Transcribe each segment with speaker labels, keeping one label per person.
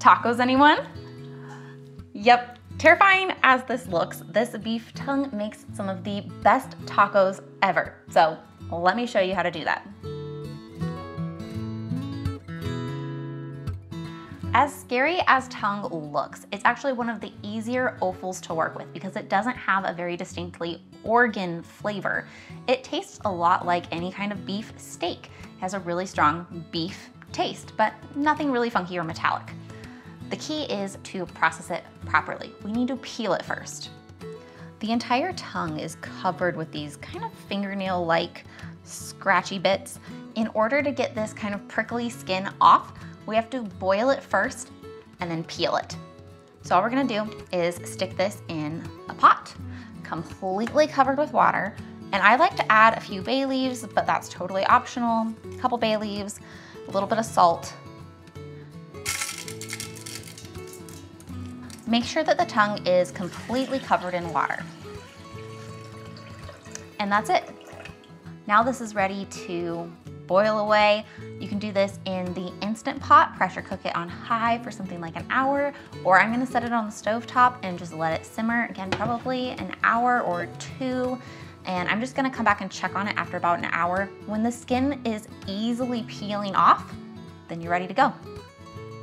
Speaker 1: tacos, anyone? Yep, terrifying as this looks, this beef tongue makes some of the best tacos ever. So let me show you how to do that. As scary as tongue looks, it's actually one of the easier offals to work with because it doesn't have a very distinctly organ flavor. It tastes a lot like any kind of beef steak. It has a really strong beef taste, but nothing really funky or metallic. The key is to process it properly. We need to peel it first. The entire tongue is covered with these kind of fingernail-like scratchy bits. In order to get this kind of prickly skin off, we have to boil it first and then peel it. So all we're gonna do is stick this in a pot, completely covered with water. And I like to add a few bay leaves, but that's totally optional. A couple bay leaves, a little bit of salt. Make sure that the tongue is completely covered in water. And that's it. Now this is ready to boil away. You can do this in the Instant Pot, pressure cook it on high for something like an hour, or I'm gonna set it on the stove top and just let it simmer, again, probably an hour or two. And I'm just gonna come back and check on it after about an hour. When the skin is easily peeling off, then you're ready to go.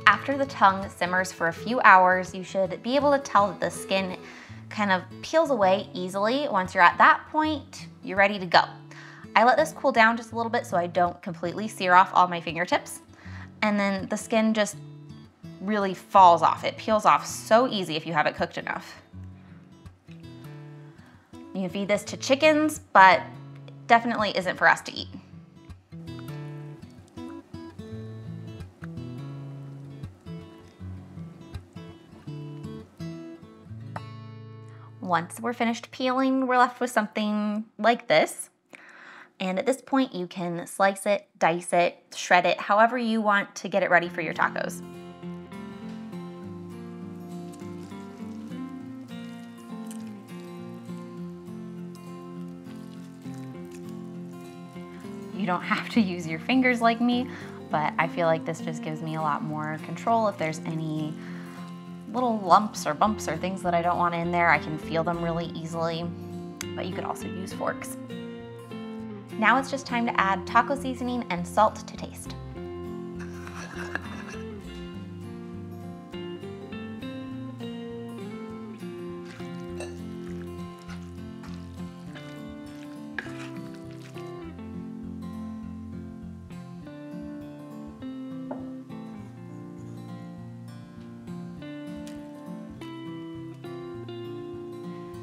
Speaker 1: After the tongue simmers for a few hours, you should be able to tell that the skin kind of peels away easily. Once you're at that point, you're ready to go. I let this cool down just a little bit so I don't completely sear off all my fingertips. And then the skin just really falls off. It peels off so easy if you have it cooked enough. You can feed this to chickens, but it definitely isn't for us to eat. Once we're finished peeling, we're left with something like this. And at this point, you can slice it, dice it, shred it, however you want to get it ready for your tacos. You don't have to use your fingers like me, but I feel like this just gives me a lot more control. If there's any little lumps or bumps or things that I don't want in there, I can feel them really easily, but you could also use forks. Now it's just time to add taco seasoning and salt to taste.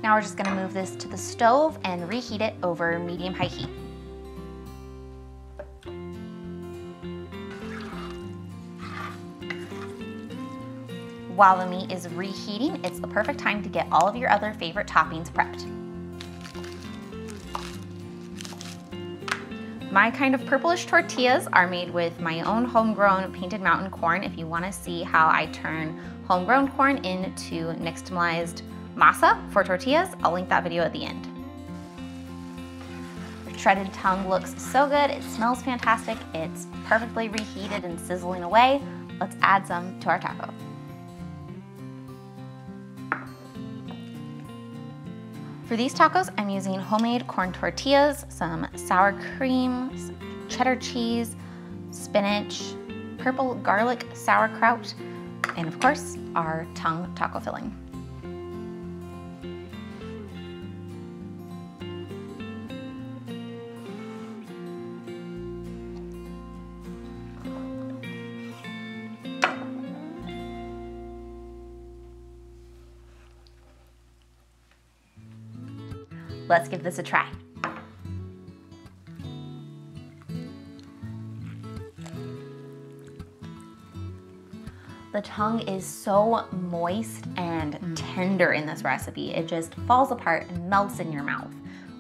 Speaker 1: Now we're just gonna move this to the stove and reheat it over medium-high heat. While the meat is reheating, it's the perfect time to get all of your other favorite toppings prepped. My kind of purplish tortillas are made with my own homegrown Painted Mountain corn. If you want to see how I turn homegrown corn into nixtamalized masa for tortillas, I'll link that video at the end. The shredded tongue looks so good, it smells fantastic, it's perfectly reheated and sizzling away. Let's add some to our taco. For these tacos, I'm using homemade corn tortillas, some sour cream, cheddar cheese, spinach, purple garlic sauerkraut, and of course, our tongue taco filling. Let's give this a try. The tongue is so moist and tender in this recipe. It just falls apart and melts in your mouth.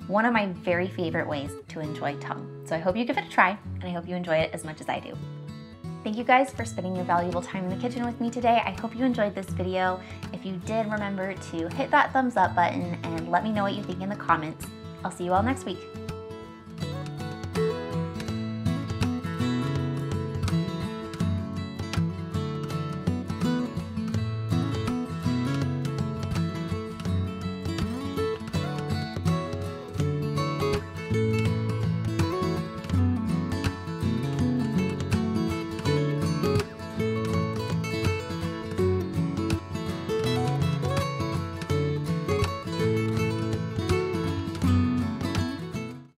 Speaker 1: One of my very favorite ways to enjoy tongue. So I hope you give it a try, and I hope you enjoy it as much as I do. Thank you guys for spending your valuable time in the kitchen with me today. I hope you enjoyed this video. If you did, remember to hit that thumbs up button and let me know what you think in the comments. I'll see you all next week.